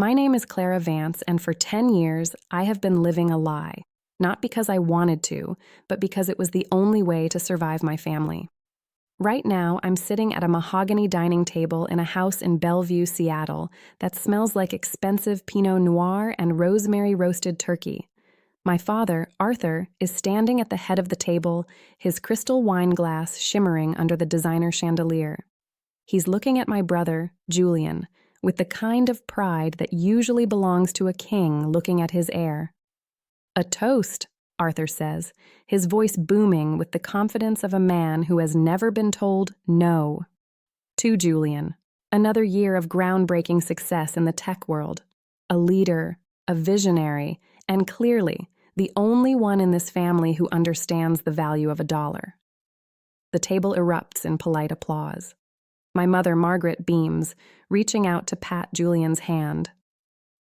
My name is Clara Vance, and for 10 years, I have been living a lie. Not because I wanted to, but because it was the only way to survive my family. Right now, I'm sitting at a mahogany dining table in a house in Bellevue, Seattle, that smells like expensive Pinot Noir and rosemary roasted turkey. My father, Arthur, is standing at the head of the table, his crystal wine glass shimmering under the designer chandelier. He's looking at my brother, Julian, with the kind of pride that usually belongs to a king looking at his heir. "A toast," Arthur says, his voice booming with the confidence of a man who has never been told no. To Julian, another year of groundbreaking success in the tech world. A leader, a visionary, and clearly the only one in this family who understands the value of a dollar. The table erupts in polite applause. My mother, Margaret, beams, reaching out to pat Julian's hand.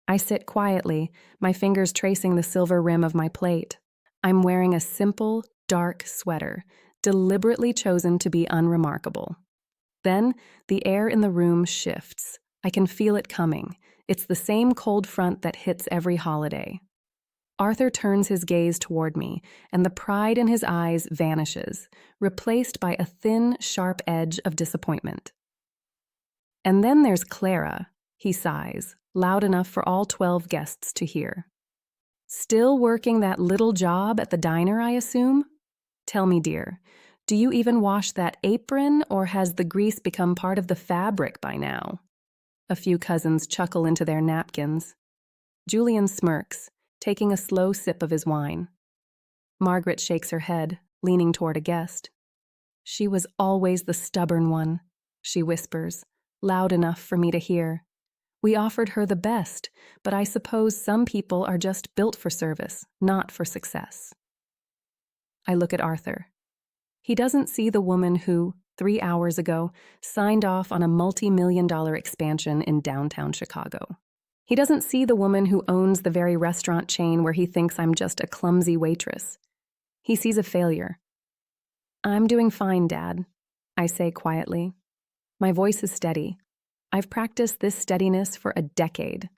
I sit quietly, my fingers tracing the silver rim of my plate. I'm wearing a simple, dark sweater, deliberately chosen to be unremarkable. Then, the air in the room shifts. I can feel it coming. It's the same cold front that hits every holiday. Arthur turns his gaze toward me, and the pride in his eyes vanishes, replaced by a thin, sharp edge of disappointment. "And then there's Clara," he sighs, loud enough for all 12 guests to hear. "Still working that little job at the diner, I assume? Tell me, dear, do you even wash that apron, or has the grease become part of the fabric by now?" A few cousins chuckle into their napkins. Julian smirks, taking a slow sip of his wine. Margaret shakes her head, leaning toward a guest. "She was always the stubborn one," she whispers, loud enough for me to hear. "We offered her the best, but I suppose some people are just built for service, not for success." I look at Arthur. He doesn't see the woman who, 3 hours ago, signed off on a multi-million-dollar expansion in downtown Chicago. He doesn't see the woman who owns the very restaurant chain where he thinks I'm just a clumsy waitress. He sees a failure. "I'm doing fine, Dad," I say quietly. My voice is steady. I've practiced this steadiness for a decade.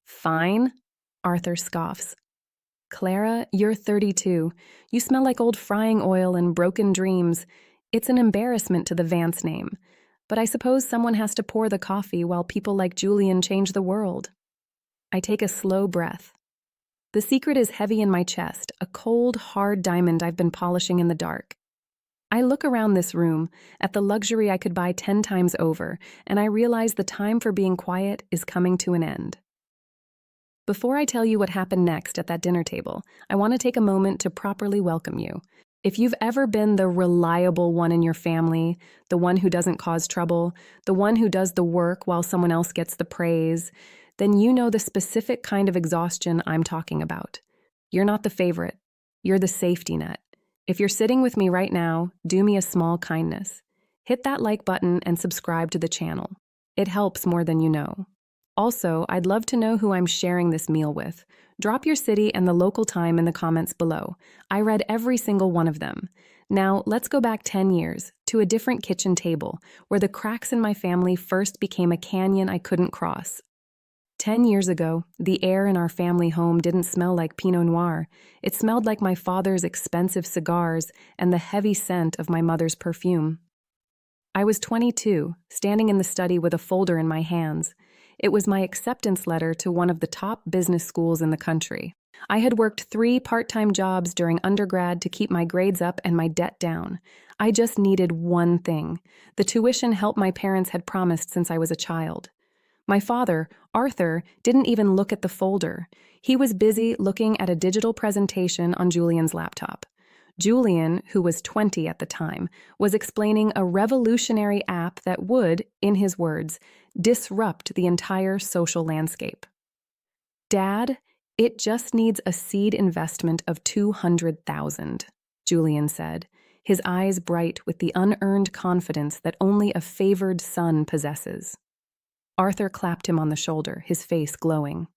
"Fine?" Arthur scoffs. "Clara, you're 32. You smell like old frying oil and broken dreams. It's an embarrassment to the Vance name. But I suppose someone has to pour the coffee while people like Julian change the world." I take a slow breath. The secret is heavy in my chest, a cold, hard diamond I've been polishing in the dark. I look around this room, at the luxury I could buy 10 times over, and I realize the time for being quiet is coming to an end. Before I tell you what happened next at that dinner table, I want to take a moment to properly welcome you. If you've ever been the reliable one in your family, the one who doesn't cause trouble, the one who does the work while someone else gets the praise, then you know the specific kind of exhaustion I'm talking about. You're not the favorite. You're the safety net. If you're sitting with me right now, do me a small kindness. Hit that like button and subscribe to the channel. It helps more than you know. Also, I'd love to know who I'm sharing this meal with. Drop your city and the local time in the comments below. I read every single one of them. Now, let's go back 10 years to a different kitchen table where the cracks in my family first became a canyon I couldn't cross. 10 years ago, the air in our family home didn't smell like Pinot Noir. It smelled like my father's expensive cigars and the heavy scent of my mother's perfume. I was 22, standing in the study with a folder in my hands. It was my acceptance letter to one of the top business schools in the country. I had worked 3 part-time jobs during undergrad to keep my grades up and my debt down. I just needed one thing: the tuition help my parents had promised since I was a child. My father, Arthur, didn't even look at the folder. He was busy looking at a digital presentation on Julian's laptop. Julian, who was 20 at the time, was explaining a revolutionary app that would, in his words, disrupt the entire social landscape. "Dad, it just needs a seed investment of $200,000, Julian said, his eyes bright with the unearned confidence that only a favored son possesses. Arthur clapped him on the shoulder, his face glowing.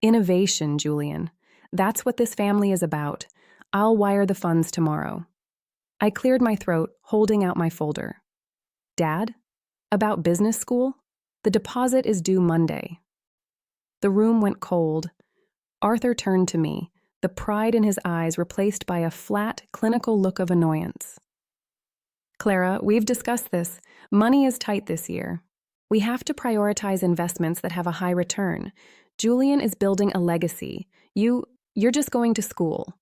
"Innovation, Julian. That's what this family is about. I'll wire the funds tomorrow." I cleared my throat, holding out my folder. "Dad? About business school? The deposit is due Monday." The room went cold. Arthur turned to me, the pride in his eyes replaced by a flat, clinical look of annoyance. Clara, we've discussed this. Money is tight this year. We have to prioritize investments that have a high return. Julian is building a legacy. You're just going to school.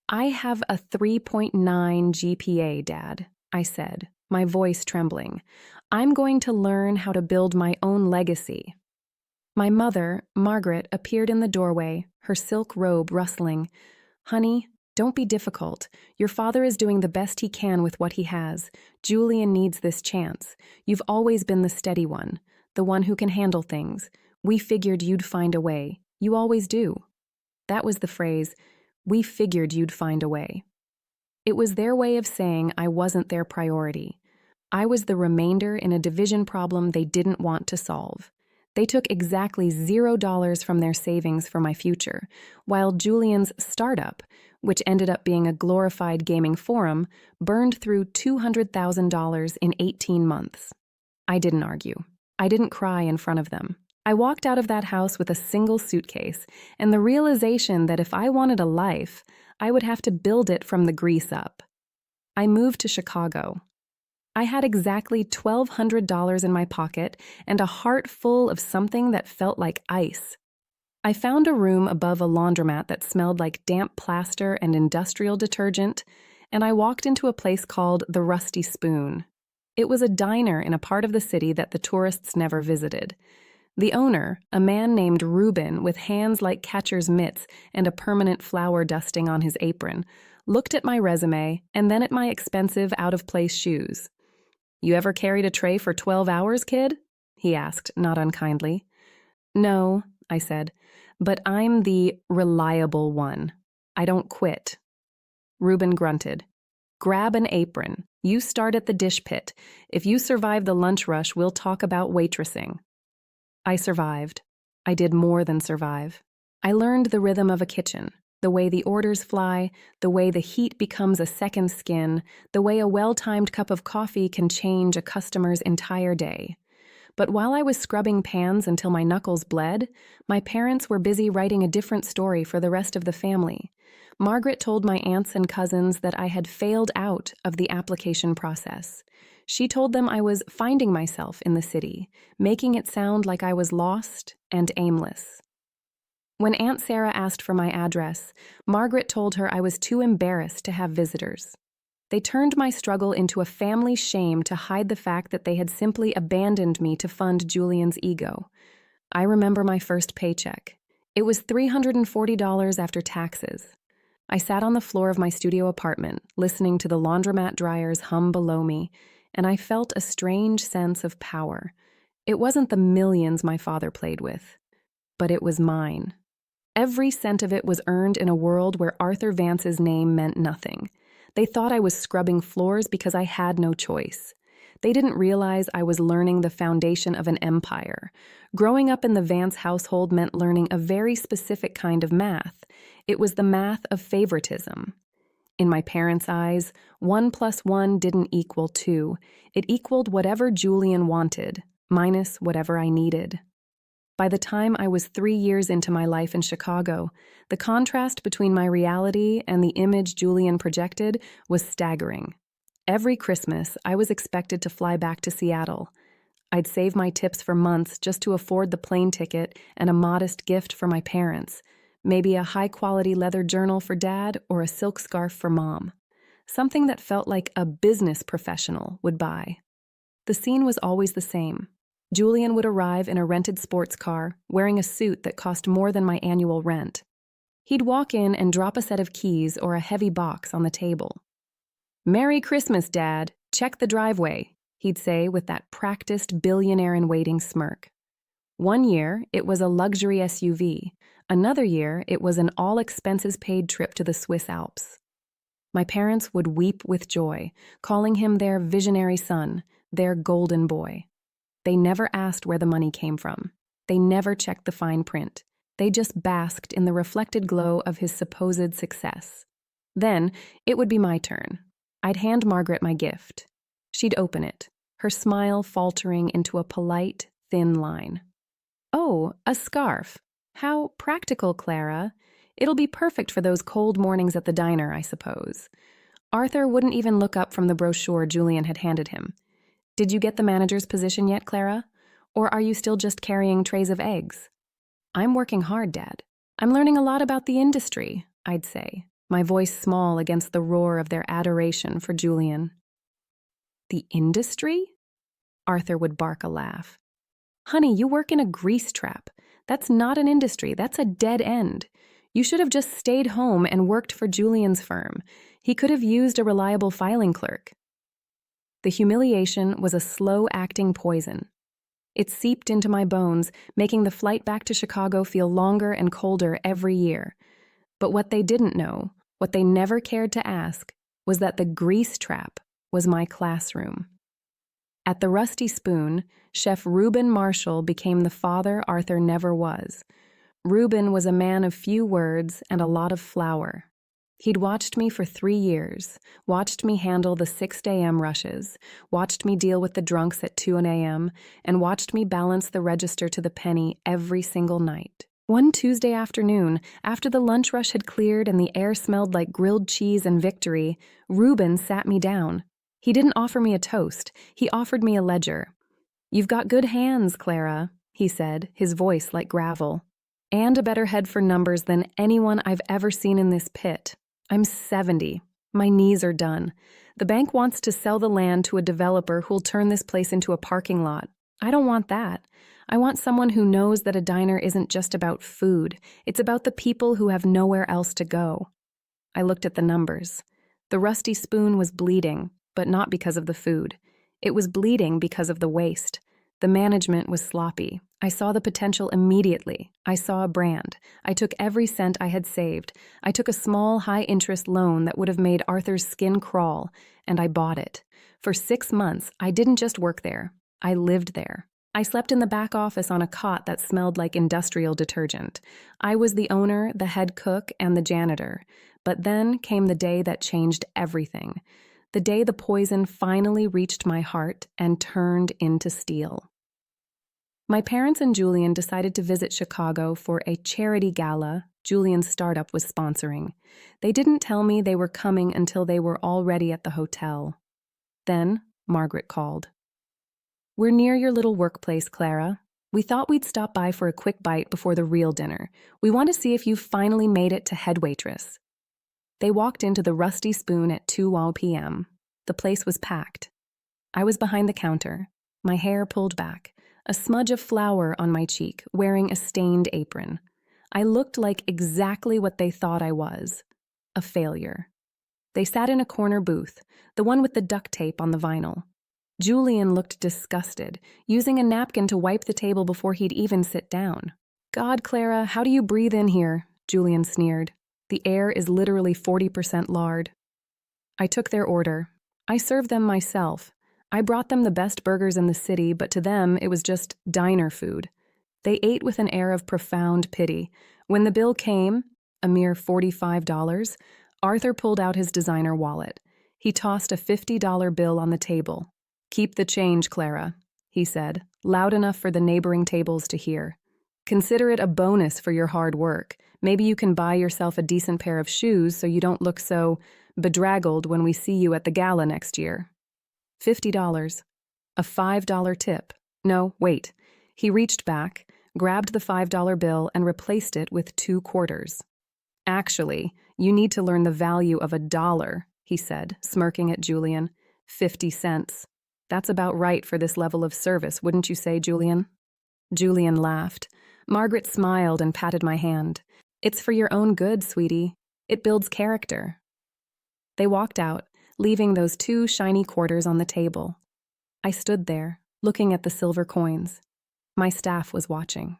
I have a 3.9 GPA, Dad, I said, my voice trembling. I'm going to learn how to build my own legacy. My mother, Margaret, appeared in the doorway, her silk robe rustling. Honey, don't be difficult. Your father is doing the best he can with what he has. Julian needs this chance. You've always been the steady one, the one who can handle things. We figured you'd find a way. You always do. That was the phrase, we figured you'd find a way. It was their way of saying I wasn't their priority. I was the remainder in a division problem they didn't want to solve. They took exactly $0 from their savings for my future, while Julian's startup, which ended up being a glorified gaming forum, burned through $200,000 in 18 months. I didn't argue. I didn't cry in front of them. I walked out of that house with a single suitcase and the realization that if I wanted a life, I would have to build it from the grease up. I moved to Chicago. I had exactly $1,200 in my pocket and a heart full of something that felt like ice. I found a room above a laundromat that smelled like damp plaster and industrial detergent, and I walked into a place called the Rusty Spoon. It was a diner in a part of the city that the tourists never visited. The owner, a man named Reuben with hands like catcher's mitts and a permanent flour dusting on his apron, looked at my resume and then at my expensive out-of-place shoes. "You ever carried a tray for 12 hours, kid?" he asked, not unkindly. "No," I said, "but I'm the reliable one. I don't quit." Reuben grunted. "Grab an apron. You start at the dish pit. If you survive the lunch rush, we'll talk about waitressing." I survived. I did more than survive. I learned the rhythm of a kitchen, the way the orders fly, the way the heat becomes a second skin, the way a well-timed cup of coffee can change a customer's entire day. But while I was scrubbing pans until my knuckles bled, my parents were busy writing a different story for the rest of the family. Margaret told my aunts and cousins that I had failed out of the application process. She told them I was finding myself in the city, making it sound like I was lost and aimless. When Aunt Sarah asked for my address, Margaret told her I was too embarrassed to have visitors. They turned my struggle into a family shame to hide the fact that they had simply abandoned me to fund Julian's ego. I remember my first paycheck. It was $340 after taxes. I sat on the floor of my studio apartment, listening to the laundromat dryers hum below me, and I felt a strange sense of power. It wasn't the millions my father played with, but it was mine. Every cent of it was earned in a world where Arthur Vance's name meant nothing. They thought I was scrubbing floors because I had no choice. They didn't realize I was learning the foundation of an empire. Growing up in the Vance household meant learning a very specific kind of math. It was the math of favoritism. In my parents' eyes, 1 + 1 didn't equal 2. It equaled whatever Julian wanted, minus whatever I needed. By the time I was 3 years into my life in Chicago, the contrast between my reality and the image Julian projected was staggering. Every Christmas, I was expected to fly back to Seattle. I'd save my tips for months just to afford the plane ticket and a modest gift for my parents. Maybe a high-quality leather journal for Dad or a silk scarf for Mom. Something that felt like a business professional would buy. The scene was always the same. Julian would arrive in a rented sports car, wearing a suit that cost more than my annual rent. He'd walk in and drop a set of keys or a heavy box on the table. "Merry Christmas, Dad. Check the driveway," he'd say with that practiced billionaire-in-waiting smirk. One year, it was a luxury SUV. Another year, it was an all-expenses-paid trip to the Swiss Alps. My parents would weep with joy, calling him their visionary son, their golden boy. They never asked where the money came from. They never checked the fine print. They just basked in the reflected glow of his supposed success. Then, it would be my turn. I'd hand Margaret my gift. She'd open it, her smile faltering into a polite, thin line. Oh, a scarf. How practical, Clara. It'll be perfect for those cold mornings at the diner, I suppose. Arthur wouldn't even look up from the brochure Julian had handed him. Did you get the manager's position yet, Clara? Or are you still just carrying trays of eggs? I'm working hard, Dad. I'm learning a lot about the industry, I'd say, my voice small against the roar of their adoration for Julian. The industry? Arthur would bark a laugh. Honey, you work in a grease trap. That's not an industry, that's a dead end. You should have just stayed home and worked for Julian's firm. He could have used a reliable filing clerk. The humiliation was a slow-acting poison. It seeped into my bones, making the flight back to Chicago feel longer and colder every year. But what they didn't know, what they never cared to ask, was that the grease trap was my classroom. At the Rusty Spoon, Chef Reuben Marshall became the father Arthur never was. Reuben was a man of few words and a lot of flour. He'd watched me for 3 years, watched me handle the 6 a.m. rushes, watched me deal with the drunks at 2 a.m., and watched me balance the register to the penny every single night. One Tuesday afternoon, after the lunch rush had cleared and the air smelled like grilled cheese and victory, Reuben sat me down. He didn't offer me a toast. He offered me a ledger. "You've got good hands, Clara," he said, his voice like gravel. "And a better head for numbers than anyone I've ever seen in this pit. I'm 70. My knees are done. The bank wants to sell the land to a developer who'll turn this place into a parking lot. I don't want that. I want someone who knows that a diner isn't just about food. It's about the people who have nowhere else to go." I looked at the numbers. The Rusty Spoon was bleeding, but not because of the food. It was bleeding because of the waste. The management was sloppy. I saw the potential immediately. I saw a brand. I took every cent I had saved. I took a small, high-interest loan that would have made Arthur's skin crawl, and I bought it. For 6 months, I didn't just work there. I lived there. I slept in the back office on a cot that smelled like industrial detergent. I was the owner, the head cook, and the janitor. But then came the day that changed everything. The day the poison finally reached my heart and turned into steel. My parents and Julian decided to visit Chicago for a charity gala Julian's startup was sponsoring. They didn't tell me they were coming until they were already at the hotel. Then Margaret called. "We're near your little workplace, Clara. We thought we'd stop by for a quick bite before the real dinner. We want to see if you've finally made it to head waitress." They walked into the Rusty Spoon at 2 p.m. The place was packed. I was behind the counter, my hair pulled back, a smudge of flour on my cheek, wearing a stained apron. I looked like exactly what they thought I was, a failure. They sat in a corner booth, the one with the duct tape on the vinyl. Julian looked disgusted, using a napkin to wipe the table before he'd even sit down. "God, Clara, how do you breathe in here?" Julian sneered. "The air is literally 40% lard." I took their order. I served them myself. I brought them the best burgers in the city, but to them it was just diner food. They ate with an air of profound pity. When the bill came, a mere $45, Arthur pulled out his designer wallet. He tossed a $50 bill on the table. "Keep the change, Clara," he said, loud enough for the neighboring tables to hear. "Consider it a bonus for your hard work. Maybe you can buy yourself a decent pair of shoes so you don't look so bedraggled when we see you at the gala next year." $50. A $5 tip. No, wait. He reached back, grabbed the $5 bill, and replaced it with 2 quarters. "Actually, you need to learn the value of $1, he said, smirking at Julian. 50 cents. That's about right for this level of service, wouldn't you say, Julian?" Julian laughed. Margaret smiled and patted my hand. "It's for your own good, sweetie. It builds character." They walked out, leaving those 2 shiny quarters on the table. I stood there, looking at the silver coins. My staff was watching.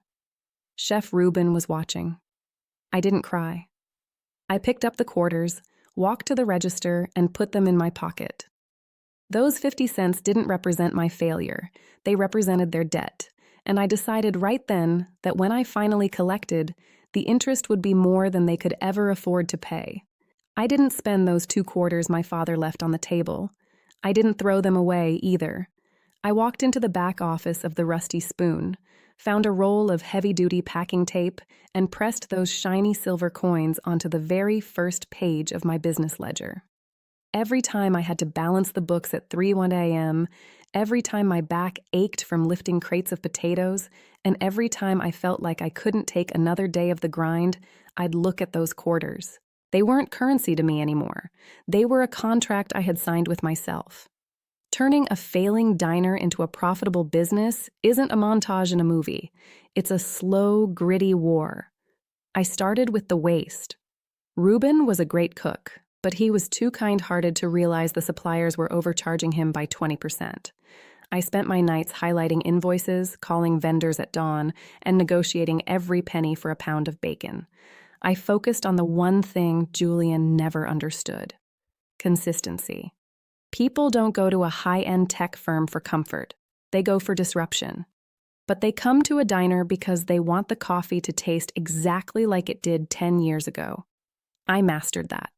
Chef Reuben was watching. I didn't cry. I picked up the quarters, walked to the register, and put them in my pocket. Those 50 cents didn't represent my failure. They represented their debt. And I decided right then that when I finally collected, the interest would be more than they could ever afford to pay. I didn't spend those 2 quarters my father left on the table. I didn't throw them away either. I walked into the back office of the Rusty Spoon, found a roll of heavy-duty packing tape, and pressed those shiny silver coins onto the very first page of my business ledger. Every time I had to balance the books at 3:01 a.m., every time my back ached from lifting crates of potatoes, and every time I felt like I couldn't take another day of the grind, I'd look at those quarters. They weren't currency to me anymore. They were a contract I had signed with myself. Turning a failing diner into a profitable business isn't a montage in a movie. It's a slow, gritty war. I started with the waste. Reuben was a great cook, but he was too kind-hearted to realize the suppliers were overcharging him by 20%. I spent my nights highlighting invoices, calling vendors at dawn, and negotiating every penny for a pound of bacon. I focused on the one thing Julian never understood: consistency. People don't go to a high-end tech firm for comfort. They go for disruption. But they come to a diner because they want the coffee to taste exactly like it did 10 years ago. I mastered that.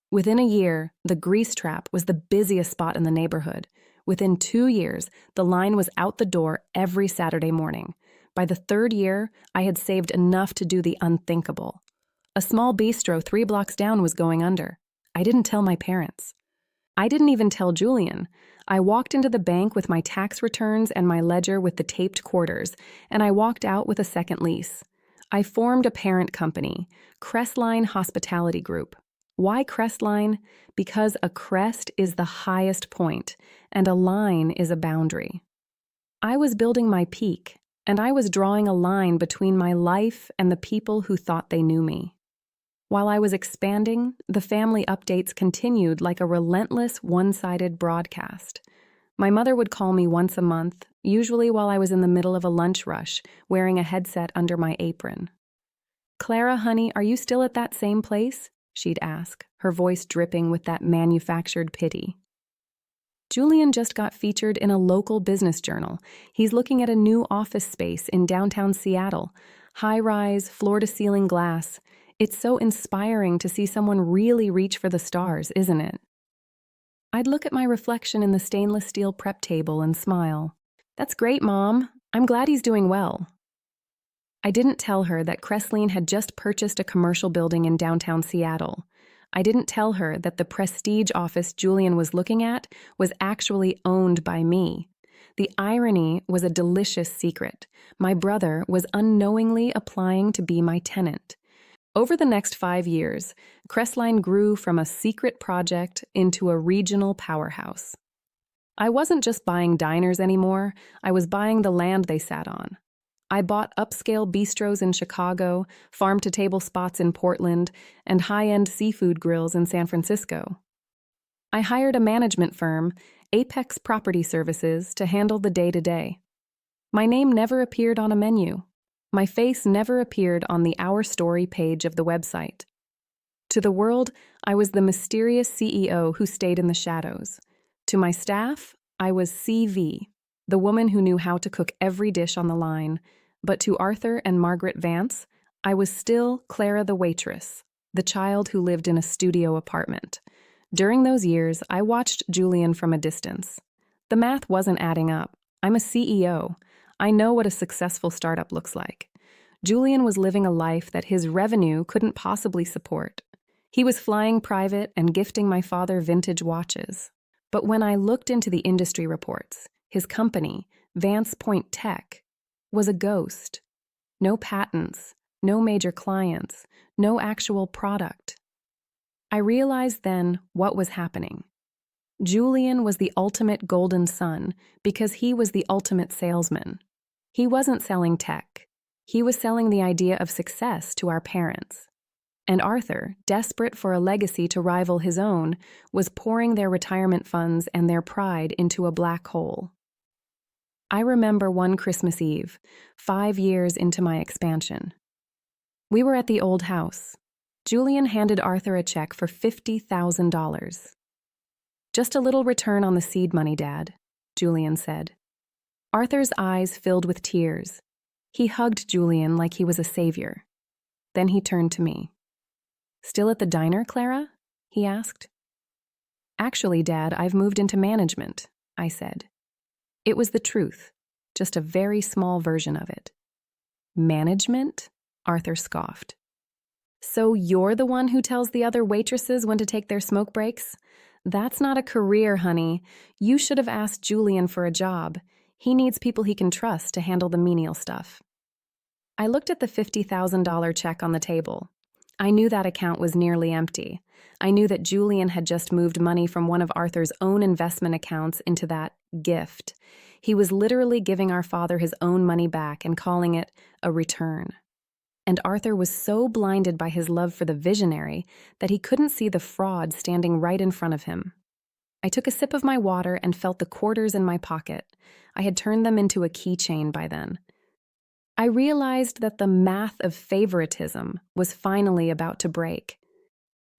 Within a year, the Grease Trap was the busiest spot in the neighborhood. Within 2 years, the line was out the door every Saturday morning. By the 3rd year, I had saved enough to do the unthinkable. A small bistro 3 blocks down was going under. I didn't tell my parents. I didn't even tell Julian. I walked into the bank with my tax returns and my ledger with the taped quarters, and I walked out with a second lease. I formed a parent company, Crestline Hospitality Group. Why Crestline? Because a crest is the highest point, and a line is a boundary. I was building my peak, and I was drawing a line between my life and the people who thought they knew me. While I was expanding, the family updates continued like a relentless, one-sided broadcast. My mother would call me once a month, usually while I was in the middle of a lunch rush, wearing a headset under my apron. "Clara, honey, are you still at that same place?" she'd ask, her voice dripping with that manufactured pity. "Julian just got featured in a local business journal. He's looking at a new office space in downtown Seattle. High-rise, floor-to-ceiling glass. It's so inspiring to see someone really reach for the stars, isn't it?" I'd look at my reflection in the stainless steel prep table and smile. "That's great, Mom. I'm glad he's doing well." I didn't tell her that Crestline had just purchased a commercial building in downtown Seattle. I didn't tell her that the prestige office Julian was looking at was actually owned by me. The irony was a delicious secret. My brother was unknowingly applying to be my tenant. Over the next 5 years, Crestline grew from a secret project into a regional powerhouse. I wasn't just buying diners anymore, I was buying the land they sat on. I bought upscale bistros in Chicago, farm-to-table spots in Portland, and high-end seafood grills in San Francisco. I hired a management firm, Apex Property Services, to handle the day-to-day. My name never appeared on a menu. My face never appeared on the Our Story page of the website. To the world, I was the mysterious CEO who stayed in the shadows. To my staff, I was CV, the woman who knew how to cook every dish on the line. But to Arthur and Margaret Vance, I was still Clara the waitress, the child who lived in a studio apartment. During those years, I watched Julian from a distance. The math wasn't adding up. I'm a CEO. I know what a successful startup looks like. Julian was living a life that his revenue couldn't possibly support. He was flying private and gifting my father vintage watches. But when I looked into the industry reports, his company, Vance Point Tech, was a ghost. No patents, no major clients, no actual product. I realized then what was happening. Julian was the ultimate golden son because he was the ultimate salesman. He wasn't selling tech. He was selling the idea of success to our parents. And Arthur, desperate for a legacy to rival his own, was pouring their retirement funds and their pride into a black hole. I remember one Christmas Eve, 5 years into my expansion. We were at the old house. Julian handed Arthur a check for $50,000. "Just a little return on the seed money, Dad," Julian said. Arthur's eyes filled with tears. He hugged Julian like he was a savior. Then he turned to me. "Still at the diner, Clara?" he asked. "Actually, Dad, I've moved into management," I said. It was the truth, just a very small version of it. Management? Arthur scoffed. So you're the one who tells the other waitresses when to take their smoke breaks? That's not a career, honey. You should have asked Julian for a job. He needs people he can trust to handle the menial stuff. I looked at the $50,000 check on the table. I knew that account was nearly empty. I knew that Julian had just moved money from one of Arthur's own investment accounts into that gift. He was literally giving our father his own money back and calling it a return. And Arthur was so blinded by his love for the visionary that he couldn't see the fraud standing right in front of him. I took a sip of my water and felt the quarters in my pocket. I had turned them into a keychain by then. I realized that the math of favoritism was finally about to break.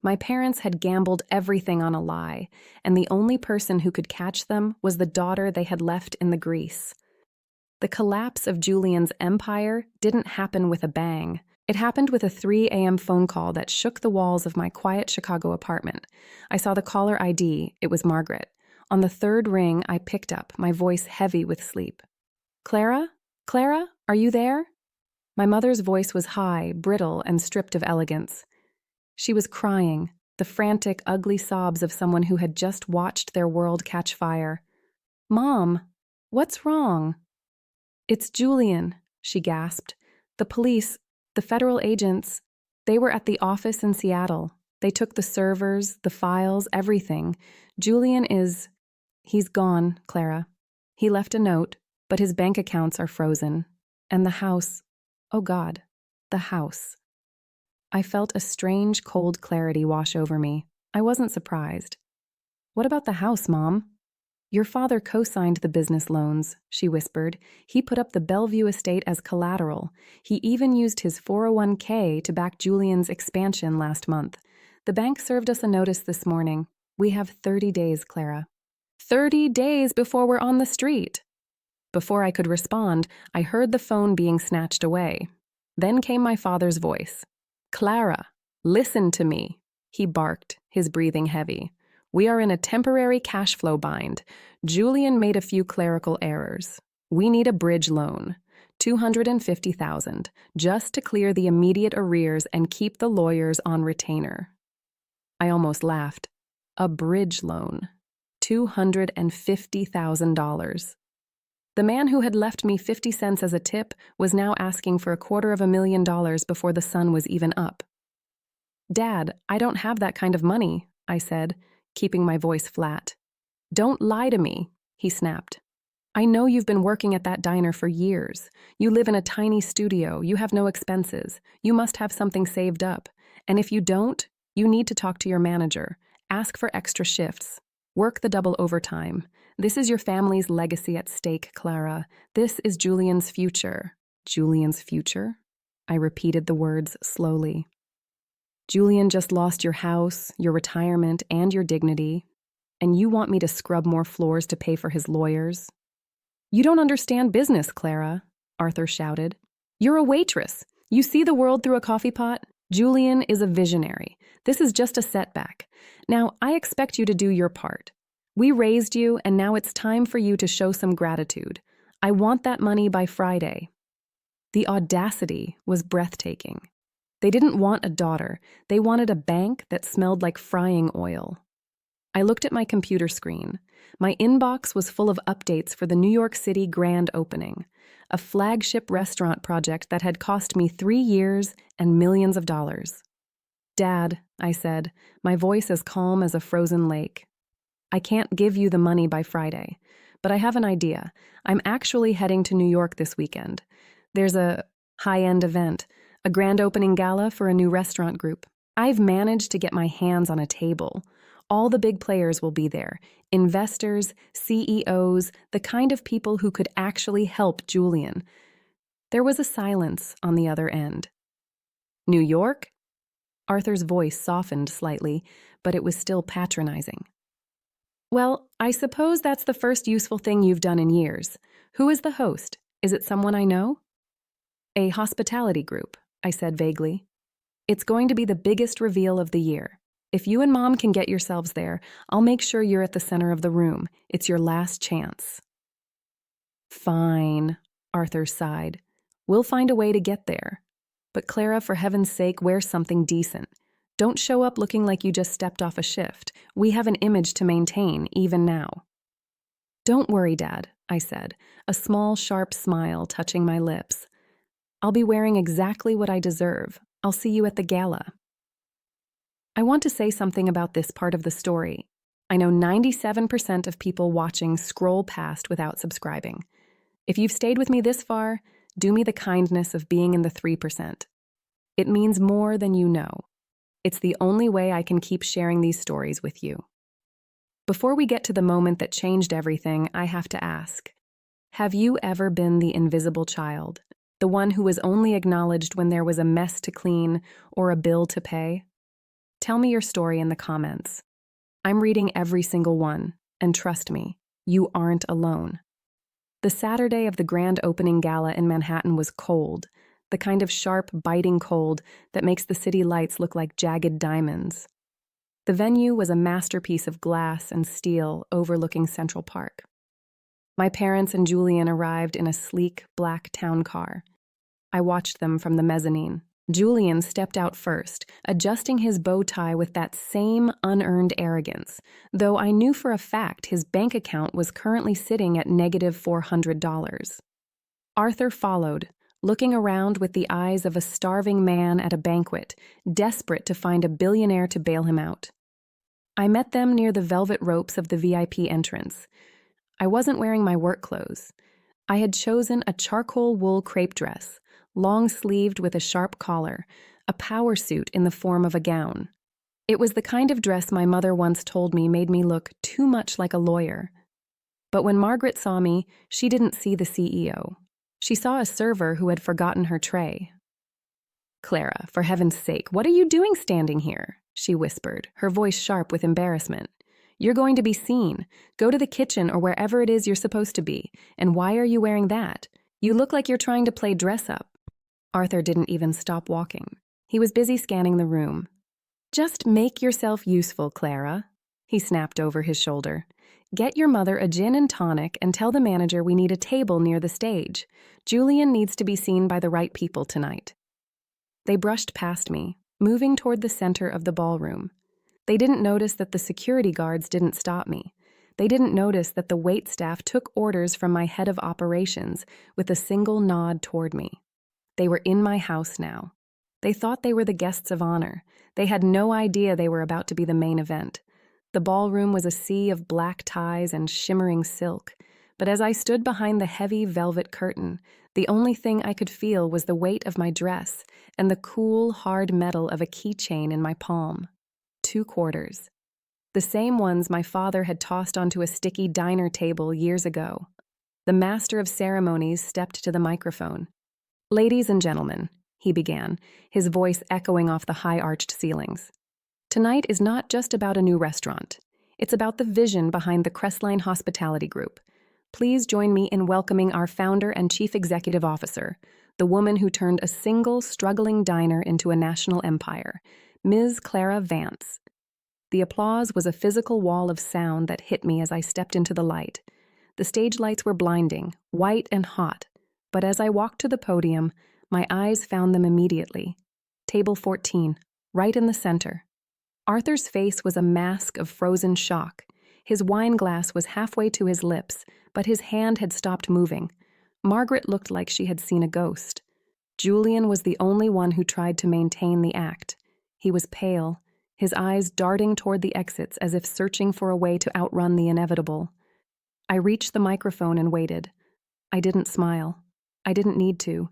My parents had gambled everything on a lie, and the only person who could catch them was the daughter they had left in the grease. The collapse of Julian's empire didn't happen with a bang. It happened with a 3 a.m. phone call that shook the walls of my quiet Chicago apartment. I saw the caller ID. It was Margaret. On the third ring, I picked up, my voice heavy with sleep. "Clara? Clara, are you there?" My mother's voice was high, brittle, and stripped of elegance. She was crying, the frantic, ugly sobs of someone who had just watched their world catch fire. "Mom, what's wrong?" "It's Julian," she gasped. "The police, the federal agents, they were at the office in Seattle. They took the servers, the files, everything. He's gone, Clara. He left a note, but his bank accounts are frozen. And the house, oh God, the house." I felt a strange, cold clarity wash over me. I wasn't surprised. "What about the house, Mom?" "Your father co-signed the business loans," she whispered. "He put up the Bellevue estate as collateral. He even used his 401k to back Julian's expansion last month. The bank served us a notice this morning. We have 30 days, Clara." 30 days before we're on the street. Before I could respond, I heard the phone being snatched away. Then came my father's voice. "Clara, listen to me," he barked, his breathing heavy. "We are in a temporary cash flow bind. Julian made a few clerical errors. We need a bridge loan, $250,000, just to clear the immediate arrears and keep the lawyers on retainer." I almost laughed. A bridge loan. $250,000. The man who had left me 50 cents as a tip was now asking for $250,000 before the sun was even up. "Dad, I don't have that kind of money," I said, keeping my voice flat. "Don't lie to me," he snapped. "I know you've been working at that diner for years. You live in a tiny studio. You have no expenses. You must have something saved up. And if you don't, you need to talk to your manager. Ask for extra shifts. Work the double overtime. This is your family's legacy at stake, Clara. This is Julian's future." "Julian's future?" I repeated the words slowly. "Julian just lost your house, your retirement, and your dignity. And you want me to scrub more floors to pay for his lawyers?" "You don't understand business, Clara," Arthur shouted. "You're a waitress. You see the world through a coffee pot. Julian is a visionary. This is just a setback. Now, I expect you to do your part. We raised you, and now it's time for you to show some gratitude. I want that money by Friday." The audacity was breathtaking. They didn't want a daughter. They wanted a bank that smelled like frying oil. I looked at my computer screen. My inbox was full of updates for the New York City grand opening, a flagship restaurant project that had cost me 3 years and millions of dollars. "Dad," I said, my voice as calm as a frozen lake, "I can't give you the money by Friday, but I have an idea. I'm actually heading to New York this weekend. There's a high-end event, a grand opening gala for a new restaurant group. I've managed to get my hands on a table. All the big players will be there, investors, CEOs, the kind of people who could actually help Julian." There was a silence on the other end. "New York?" Arthur's voice softened slightly, but it was still patronizing. "Well, I suppose that's the first useful thing you've done in years. Who is the host? Is it someone I know?" "A hospitality group," I said vaguely. "It's going to be the biggest reveal of the year. If you and Mom can get yourselves there, I'll make sure you're at the center of the room. It's your last chance." "Fine," Arthur sighed. We'll find a way to get there. But Clara, for heaven's sake, wear something decent. Don't show up looking like you just stepped off a shift. We have an image to maintain, even now. Don't worry, Dad, I said, a small, sharp smile touching my lips. I'll be wearing exactly what I deserve. I'll see you at the gala. I want to say something about this part of the story. I know 97% of people watching scroll past without subscribing. If you've stayed with me this far, do me the kindness of being in the 3%. It means more than you know. It's the only way I can keep sharing these stories with you. Before we get to the moment that changed everything, I have to ask, have you ever been the invisible child, the one who was only acknowledged when there was a mess to clean or a bill to pay? Tell me your story in the comments. I'm reading every single one, and trust me, you aren't alone. The Saturday of the grand opening gala in Manhattan was cold, the kind of sharp, biting cold that makes the city lights look like jagged diamonds. The venue was a masterpiece of glass and steel overlooking Central Park. My parents and Julian arrived in a sleek, black town car. I watched them from the mezzanine. Julian stepped out first, adjusting his bow tie with that same unearned arrogance, though I knew for a fact his bank account was currently sitting at negative $400. Arthur followed, looking around with the eyes of a starving man at a banquet, desperate to find a billionaire to bail him out. I met them near the velvet ropes of the VIP entrance. I wasn't wearing my work clothes. I had chosen a charcoal wool crepe dress, long-sleeved with a sharp collar, a power suit in the form of a gown. It was the kind of dress my mother once told me made me look too much like a lawyer. But when Margaret saw me, she didn't see the CEO. She saw a server who had forgotten her tray. "Clara, for heaven's sake, what are you doing standing here?" she whispered, her voice sharp with embarrassment. "You're going to be seen. Go to the kitchen or wherever it is you're supposed to be. And why are you wearing that? You look like you're trying to play dress-up." Arthur didn't even stop walking. He was busy scanning the room. "Just make yourself useful, Clara," he snapped over his shoulder. "Get your mother a gin and tonic and tell the manager we need a table near the stage. Julian needs to be seen by the right people tonight." They brushed past me, moving toward the center of the ballroom. They didn't notice that the security guards didn't stop me. They didn't notice that the wait staff took orders from my head of operations with a single nod toward me. They were in my house now. They thought they were the guests of honor. They had no idea they were about to be the main event. The ballroom was a sea of black ties and shimmering silk, but as I stood behind the heavy velvet curtain, the only thing I could feel was the weight of my dress and the cool, hard metal of a keychain in my palm. 2 quarters. The same ones my father had tossed onto a sticky diner table years ago. The master of ceremonies stepped to the microphone. "Ladies and gentlemen," he began, his voice echoing off the high-arched ceilings. "Tonight is not just about a new restaurant. It's about the vision behind the Crestline Hospitality Group. Please join me in welcoming our founder and chief executive officer, the woman who turned a single, struggling diner into a national empire, Ms. Clara Vance." The applause was a physical wall of sound that hit me as I stepped into the light. The stage lights were blinding, white and hot, but as I walked to the podium, my eyes found them immediately. Table 14, right in the center. Arthur's face was a mask of frozen shock. His wine glass was halfway to his lips, but his hand had stopped moving. Margaret looked like she had seen a ghost. Julian was the only one who tried to maintain the act. He was pale, his eyes darting toward the exits as if searching for a way to outrun the inevitable. I reached the microphone and waited. I didn't smile. I didn't need to.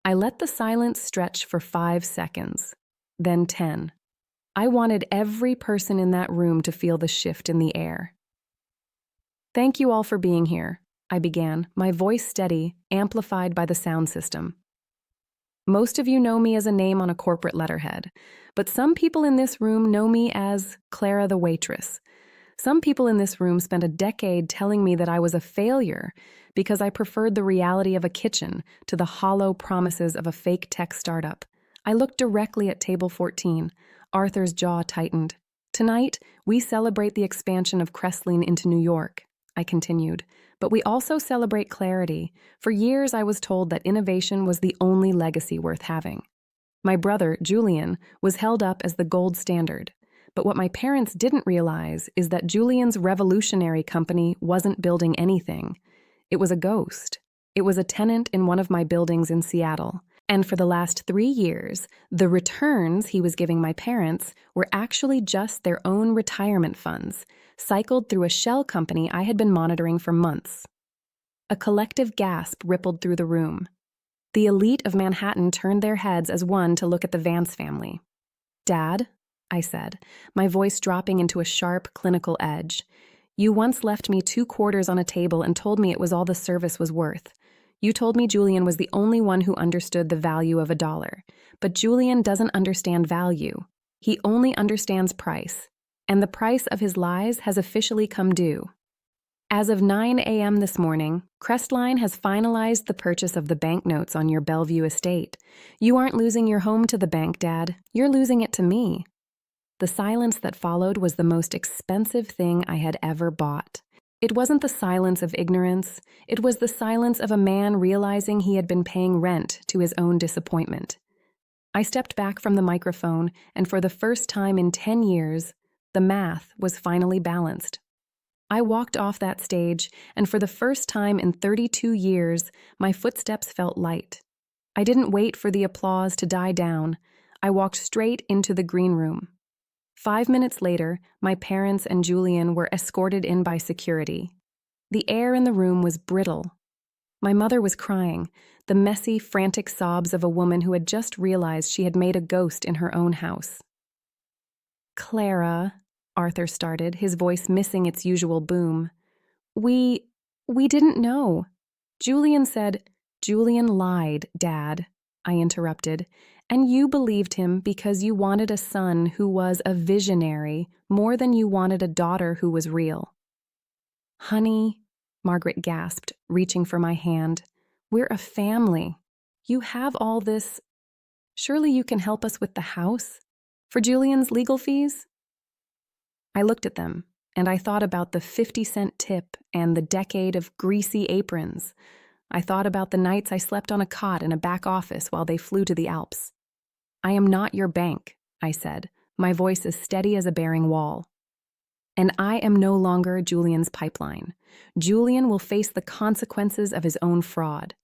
I let the silence stretch for 5 seconds, then 10. I wanted every person in that room to feel the shift in the air. "Thank you all for being here," I began, my voice steady, amplified by the sound system. "Most of you know me as a name on a corporate letterhead, but some people in this room know me as Clara the waitress. Some people in this room spent a decade telling me that I was a failure because I preferred the reality of a kitchen to the hollow promises of a fake tech startup. I looked directly at table 14. Arthur's jaw tightened. "Tonight, we celebrate the expansion of Crestline into New York. I continued, but we also celebrate clarity. For years, I was told that innovation was the only legacy worth having. My brother, Julian, was held up as the gold standard. But what my parents didn't realize is that Julian's revolutionary company wasn't building anything. It was a ghost. It was a tenant in one of my buildings in Seattle. And for the last 3 years, the returns he was giving my parents were actually just their own retirement funds, cycled through a shell company I had been monitoring for months. A collective gasp rippled through the room. The elite of Manhattan turned their heads as one to look at the Vance family. "Dad," I said, my voice dropping into a sharp, clinical edge, "you once left me 2 quarters on a table and told me it was all the service was worth. You told me Julian was the only one who understood the value of $1. But Julian doesn't understand value. He only understands price. And the price of his lies has officially come due. As of 9 a.m. this morning, Crestline has finalized the purchase of the banknotes on your Bellevue estate. You aren't losing your home to the bank, Dad. You're losing it to me." The silence that followed was the most expensive thing I had ever bought. It wasn't the silence of ignorance. It was the silence of a man realizing he had been paying rent to his own disappointment. I stepped back from the microphone, and for the first time in 10 years, the math was finally balanced. I walked off that stage, and for the first time in 32 years, my footsteps felt light. I didn't wait for the applause to die down. I walked straight into the green room. 5 minutes later, my parents and Julian were escorted in by security. The air in the room was brittle. My mother was crying, the messy, frantic sobs of a woman who had just realized she had made a ghost in her own house. "Clara," Arthur started, his voice missing its usual boom. We didn't know." Julian said, "Julian lied, Dad," I interrupted. "And you believed him because you wanted a son who was a visionary more than you wanted a daughter who was real." "Honey," Margaret gasped, reaching for my hand, "we're a family. You have all this. Surely you can help us with the house? For Julian's legal fees?" I looked at them, and I thought about the 50-cent tip and the decade of greasy aprons. I thought about the nights I slept on a cot in a back office while they flew to the Alps. "I am not your bank," I said, my voice as steady as a bearing wall. "And I am no longer Julian's pipeline. Julian will face the consequences of his own fraud.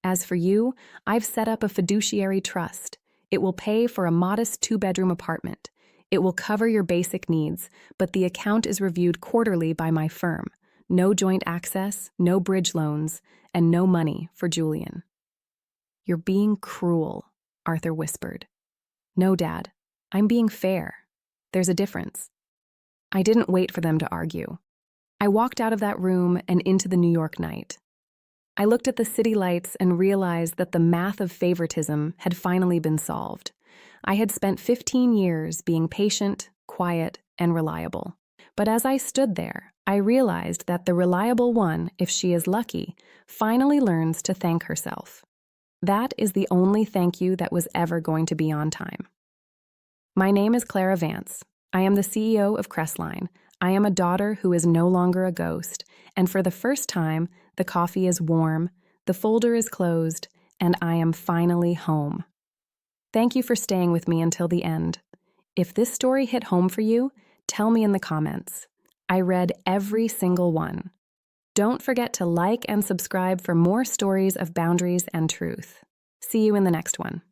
As for you, I've set up a fiduciary trust. It will pay for a modest 2-bedroom apartment. It will cover your basic needs, but the account is reviewed quarterly by my firm. No joint access, no bridge loans, and no money for Julian." "You're being cruel," Arthur whispered. "No, Dad. I'm being fair. There's a difference." I didn't wait for them to argue. I walked out of that room and into the New York night. I looked at the city lights and realized that the math of favoritism had finally been solved. I had spent 15 years being patient, quiet, and reliable. But as I stood there, I realized that the reliable one, if she is lucky, finally learns to thank herself. That is the only thank you that was ever going to be on time. My name is Clara Vance. I am the CEO of Crestline. I am a daughter who is no longer a ghost, and for the first time, the coffee is warm, the folder is closed, and I am finally home. Thank you for staying with me until the end. If this story hit home for you, tell me in the comments. I read every single one. Don't forget to like and subscribe for more stories of boundaries and truth. See you in the next one.